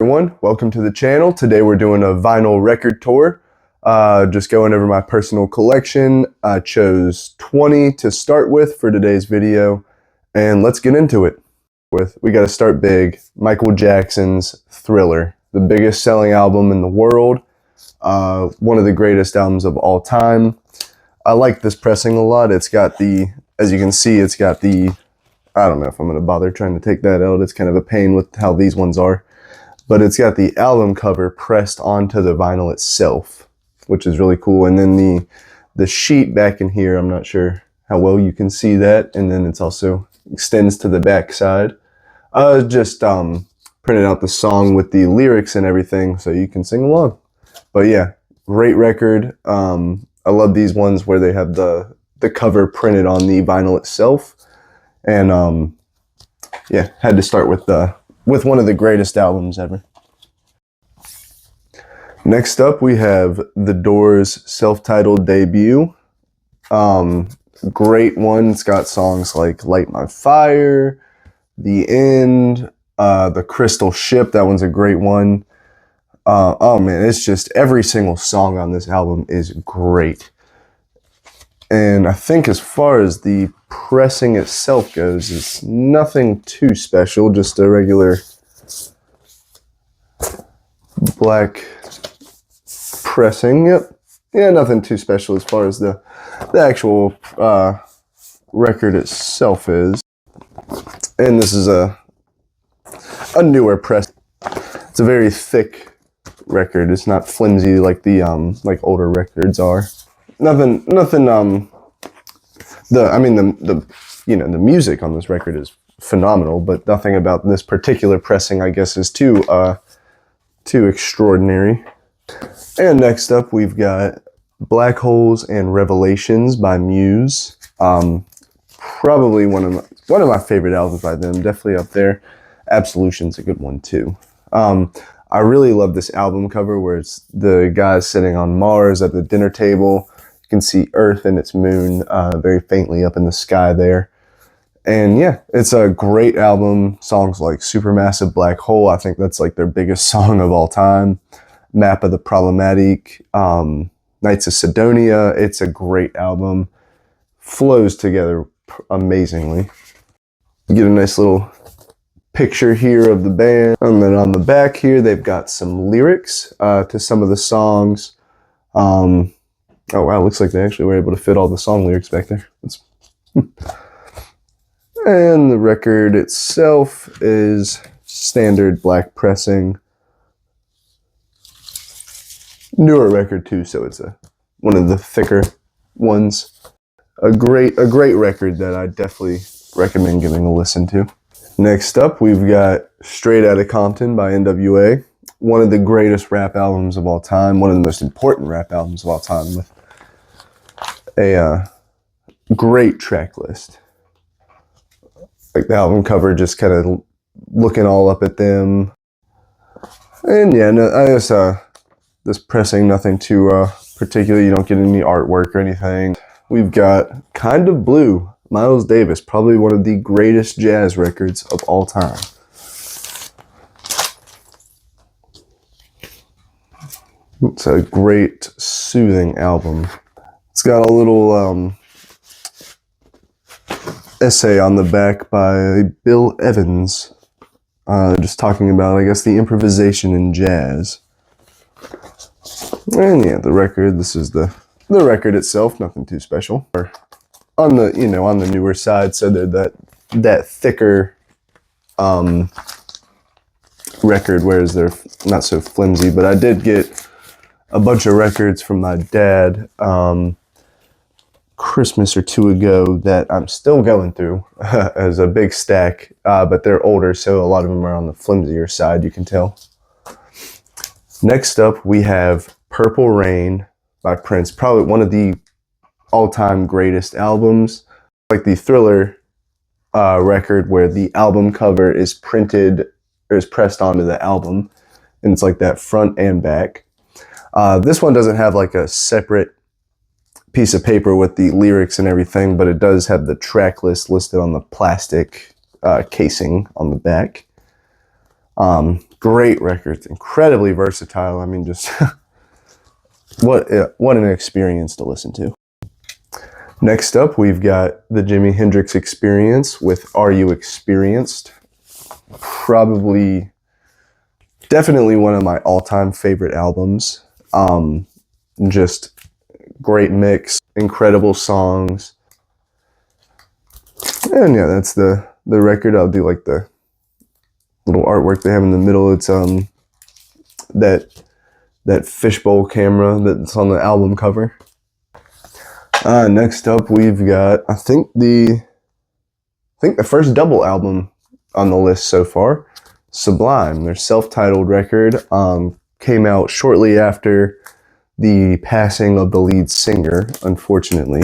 Everyone, welcome to the channel. Today we're doing a vinyl record tour. Just going over my personal collection. I chose 20 to start with for today's video, and let's get into it. We got to start big. Michael Jackson's Thriller, the biggest selling album in the world, one of the greatest albums of all time. I like this pressing a lot. It's got as you can see, it's got I don't know if I'm going to bother trying to take that out. It's kind of a pain with how these ones are. But it's got the album cover pressed onto the vinyl itself, which is really cool. And then the sheet back in here, I'm not sure how well you can see that. And then it's also extends to the back side. Just printed out the song with the lyrics and everything so you can sing along. But yeah, great record. I love these ones where they have the cover printed on the vinyl itself. And yeah, had to start with one of the greatest albums ever. Next up, we have The Doors' self-titled debut. Great one. It's got songs like Light My Fire, The End, The Crystal Ship. That one's a great one. Oh man, it's just every single song on this album is great. And I think as far as the pressing itself goes, it's nothing too special, just a regular black pressing. Yep. Yeah, nothing too special as far as the actual record itself is. And this is a newer press. It's a very thick record. It's not flimsy like the like older records are. Nothing the music on this record is phenomenal, but nothing about this particular pressing, I guess, is too extraordinary. And next up, we've got Black Holes and Revelations by Muse. Probably one of my favorite albums by them, definitely up there. Absolution's a good one too. I really love this album cover where it's the guys sitting on Mars at the dinner table. You can see Earth and its moon very faintly up in the sky there. And yeah, it's a great album. Songs like Supermassive Black Hole, I think that's like their biggest song of all time. Map of the Problematic, Knights of Sidonia. It's a great album. Flows together amazingly. You get a nice little picture here of the band. And then on the back here, they've got some lyrics to some of the songs. Oh wow, looks like they actually were able to fit all the song lyrics back there. And the record itself is standard black pressing. Newer record too, so it's one of the thicker ones. A great record that I definitely recommend giving a listen to. Next up, we've got Straight Outta Compton by NWA. One of the greatest rap albums of all time. One of the most important rap albums of all time, with a great track list. Like the album cover, just kind of looking all up at them. And yeah, no, I guess this pressing, nothing too particular. You don't get any artwork or anything. We've got Kind of Blue, Miles Davis, probably one of the greatest jazz records of all time. It's a great, soothing album. It's got a little essay on the back by Bill Evans, just talking about, I guess, the improvisation in jazz. And yeah, the record. This is the record itself. Nothing too special. On the newer side, so they're that thicker record, whereas they're not so flimsy. But I did get a bunch of records from my dad Christmas or two ago that I'm still going through as a big stack, but they're older, so a lot of them are on the flimsier side, you can tell. Next up, we have Purple Rain by Prince, probably one of the all-time greatest albums. Like the Thriller record, where the album cover is printed or is pressed onto the album, and it's like that front and back. This one doesn't have like a separate piece of paper with the lyrics and everything, but it does have the track list listed on the plastic casing on the back. Great record, incredibly versatile. I mean, just what an experience to listen to. Next up, we've got the Jimi Hendrix Experience with Are You Experienced? Definitely one of my all-time favorite albums. Just great mix, incredible songs. And yeah, that's the record. I'll do like the little artwork they have in the middle. It's that fishbowl camera that's on the album cover. Next up, we've got I think the first double album on the list so far, Sublime. Their self-titled record came out shortly after the passing of the lead singer, unfortunately.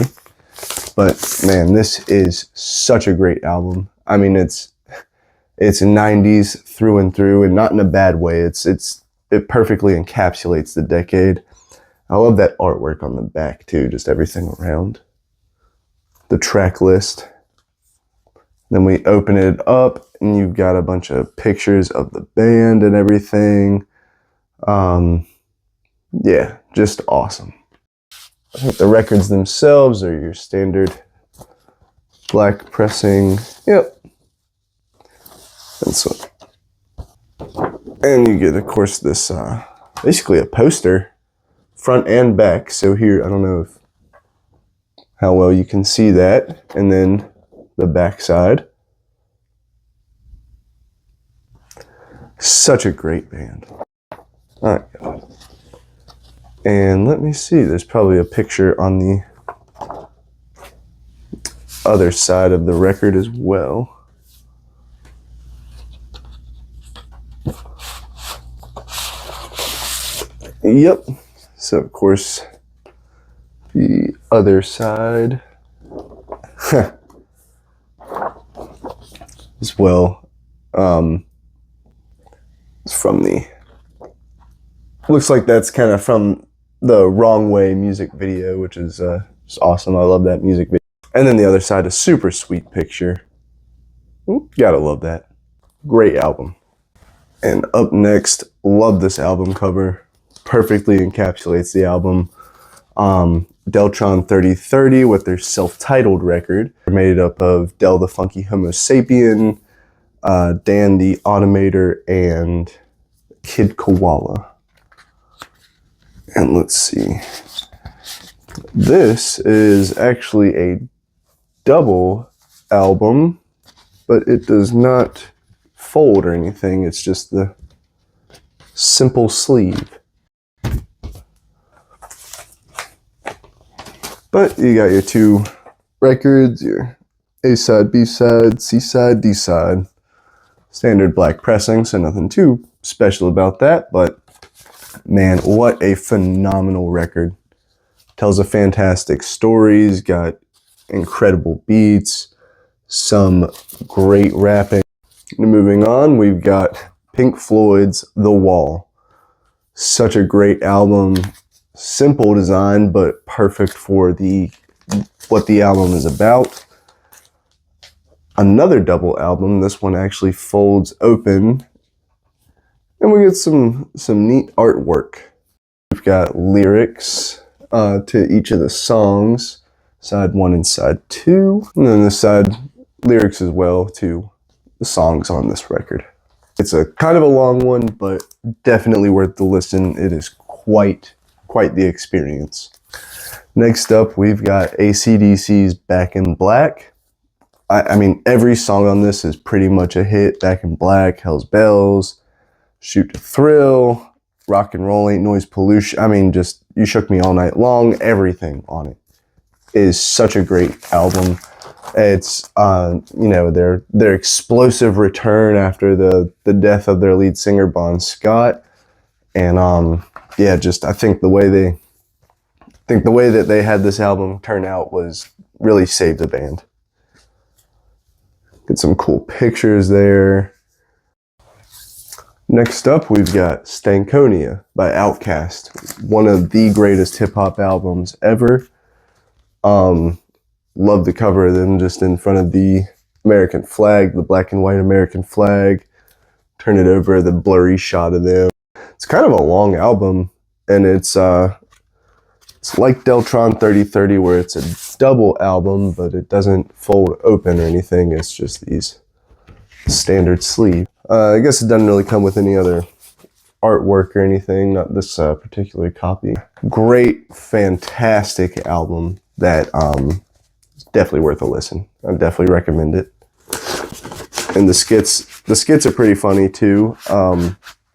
But man, this is such a great album. I mean, it's 90s through and through, and not in a bad way. It perfectly encapsulates the decade. I love that artwork on the back too, just everything around. The track list. Then we open it up and you've got a bunch of pictures of the band and everything. Yeah, just awesome. I think the records themselves are your standard black pressing. Yep. And you get, of course, this basically a poster, front and back. So here, I don't know how well you can see that. And then the back side. Such a great band. All right. And let me see, there's probably a picture on the other side of the record as well. Yep. So of course, the other side as well. It's from looks like that's kind of from the Wrong Way music video, which is just awesome. I love that music video. And then the other side, a super sweet picture. Ooh, gotta love that. Great album. And up next, love this album cover. Perfectly encapsulates the album. Deltron 3030 with their self-titled record. They're made up of Del the Funky Homo Sapien, Dan the Automator, and Kid Koala. And let's see. This is actually a double album, but it does not fold or anything. It's just the simple sleeve. But you got your two records, your A-side, B-side, C-side, D-side. Standard black pressing, so nothing too special about that, but man, what a phenomenal record. Tells a fantastic stories, got incredible beats, some great rapping. Moving on, we've got Pink Floyd's The Wall. Such a great album. Simple design, but perfect for what the album is about. Another double album. This one actually folds open, and we get some neat artwork. We've got lyrics to each of the songs, side 1 and side 2, and then the side lyrics as well to the songs on this record. It's a kind of a long one, but definitely worth the listen. It is quite the experience. Next up, we've got AC/DC's Back in Black. I mean, every song on this is pretty much a hit. Back in Black, Hell's Bells, Shoot to Thrill, Rock and Roll Ain't Noise Pollution. I mean, just You Shook Me All Night Long. Everything on it is such a great album. It's their explosive return after the death of their lead singer Bon Scott, and yeah, just I think the way that they had this album turn out was really saved the band. Get some cool pictures there. Next up, we've got Stankonia by Outkast, one of the greatest hip-hop albums ever. Love the cover of them just in front of the American flag, the black and white American flag. turn it over, the blurry shot of them. It's kind of a long album, and it's like Deltron 3030, where it's a double album, but it doesn't fold open or anything. It's just these standard sleeve. I guess it doesn't really come with any other artwork or anything, not this particular copy. Great, fantastic album that is definitely worth a listen. I definitely recommend it. And the skits are pretty funny too.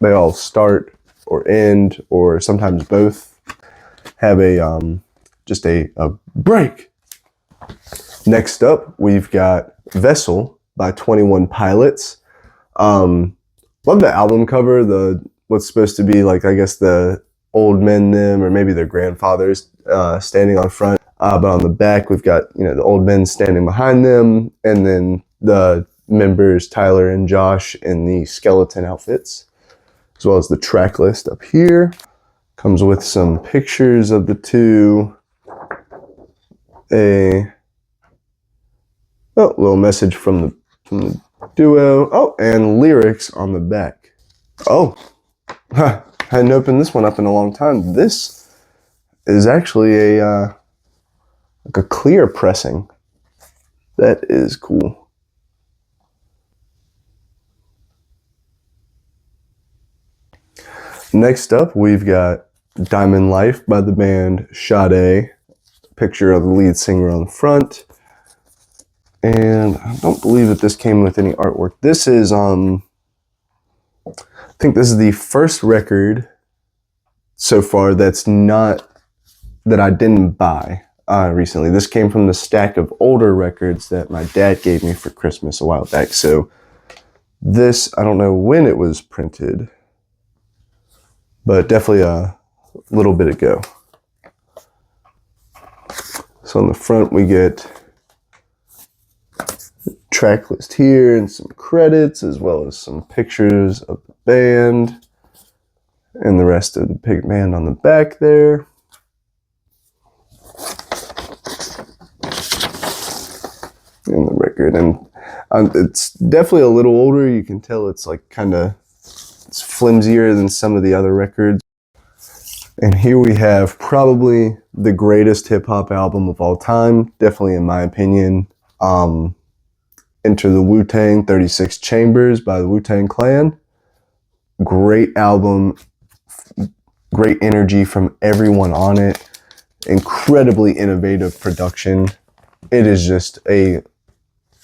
They all start or end, or sometimes both, have a just a break. Next up, we've got Vessel by 21 Pilots. Love the album cover, what's supposed to be like, I guess, the old men, them, or maybe their grandfathers standing on front. But on the back, we've got, you know, the old men standing behind them, and then the members, Tyler and Josh, in the skeleton outfits, as well as the track list up here. Comes with some pictures of the two. A little message from the duo. Oh, and lyrics on the back. Oh, hadn't opened this one up in a long time. This is actually like a clear pressing. That is cool. Next up, we've got Diamond Life by the band Sade. Picture of the lead singer on the front. And I don't believe that this came with any artwork. This is, I think this is the first record so far that I didn't buy recently. This came from the stack of older records that my dad gave me for Christmas a while back. So this, I don't know when it was printed, but definitely a little bit ago. So on the front we get track list here and some credits, as well as some pictures of the band and the rest of the big band on the back there. And the record, and it's definitely a little older. You can tell it's like it's flimsier than some of the other records. And here we have probably the greatest hip-hop album of all time, definitely in my opinion. Enter the Wu-Tang 36 Chambers by the Wu-Tang Clan. Great album, great energy from everyone on it, incredibly innovative production. It is just a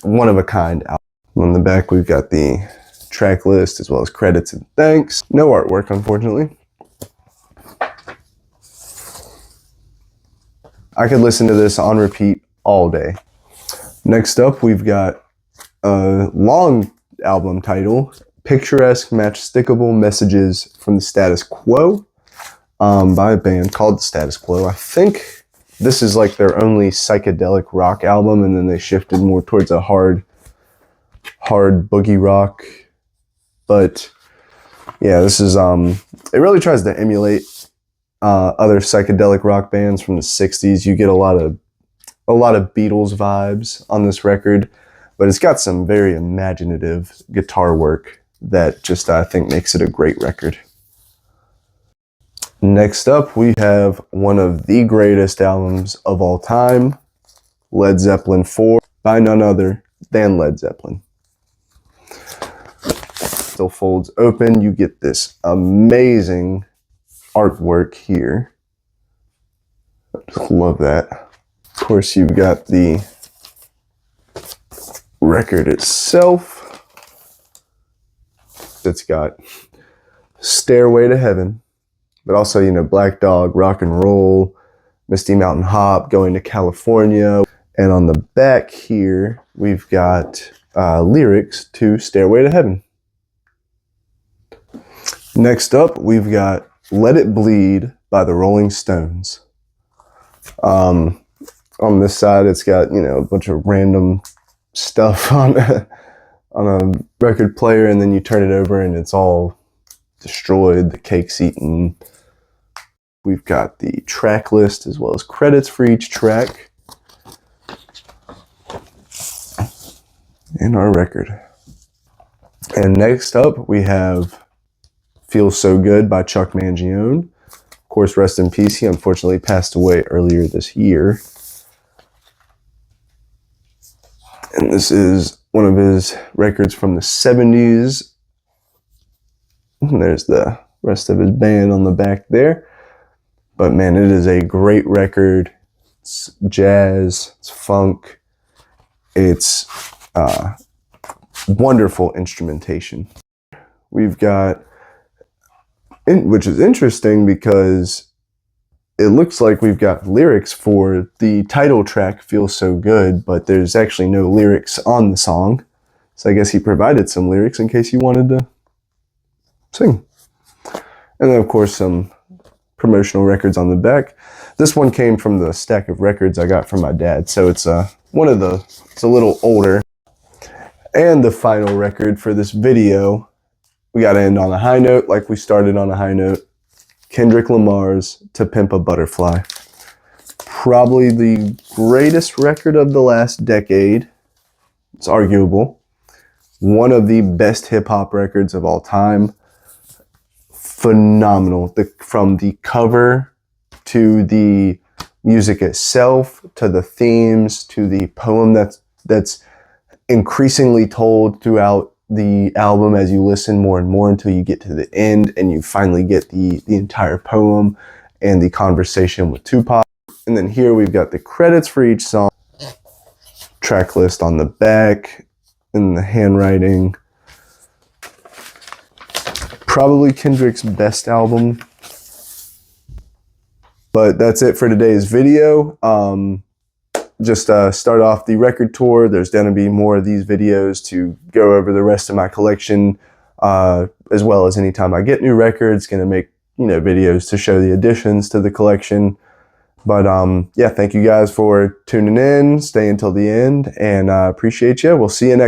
one-of-a-kind album. On the back we've got the track list as well as credits and thanks. No artwork, unfortunately. I could listen to this on repeat all day. Next up, we've got a long album title, Picturesque Matchstickable Messages from the Status Quo, by a band called The Status Quo. I think this is like their only psychedelic rock album, and then they shifted more towards a hard boogie rock. But yeah, this is, it really tries to emulate other psychedelic rock bands from the 60s. You get a lot of Beatles vibes on this record, but it's got some very imaginative guitar work that just, I think, makes it a great record. Next up, we have one of the greatest albums of all time, Led Zeppelin 4, by none other than Led Zeppelin. Still folds open. You get this amazing artwork here. I just love that. Of course, you've got the record itself. It's got Stairway to Heaven, but also, you know, Black Dog, Rock and Roll, Misty Mountain Hop, Going to California. And on the back here, we've got lyrics to Stairway to Heaven. Next up, we've got Let It Bleed by the Rolling Stones. On this side, it's got, you know, a bunch of random stuff on a record player, and then you turn it over and it's all destroyed, the cake's eaten. We've got the track list as well as credits for each track. And our record. And next up, we have Feels So Good by Chuck Mangione. Of course, rest in peace. He unfortunately passed away earlier this year. And this is one of his records from the 70s. And there's the rest of his band on the back there. But man, it is a great record. It's jazz, it's funk, it's wonderful instrumentation. We've got, which is interesting because it looks like we've got lyrics for the title track, Feels So Good, but there's actually no lyrics on the song. So I guess he provided some lyrics in case you wanted to sing. And then of course some promotional records on the back. This one came from the stack of records I got from my dad, so it's it's a little older. And the final record for this video, we gotta end on a high note, like we started on a high note. Kendrick Lamar's To Pimp a Butterfly. Probably the greatest record of the last decade. It's arguable. One of the best hip-hop records of all time. Phenomenal. From the cover to the music itself, to the themes, to the poem that's increasingly told throughout the album as you listen more and more until you get to the end and you finally get the entire poem and the conversation with Tupac. And then here we've got the credits for each song, track list on the back, and the handwriting. Probably Kendrick's best album. But that's it for today's video. Just start off the record tour. There's going to be more of these videos to go over the rest of my collection, as well as anytime I get new records, going to make videos to show the additions to the collection. But yeah, thank you guys for tuning in, stay until the end, and appreciate you. We'll see you next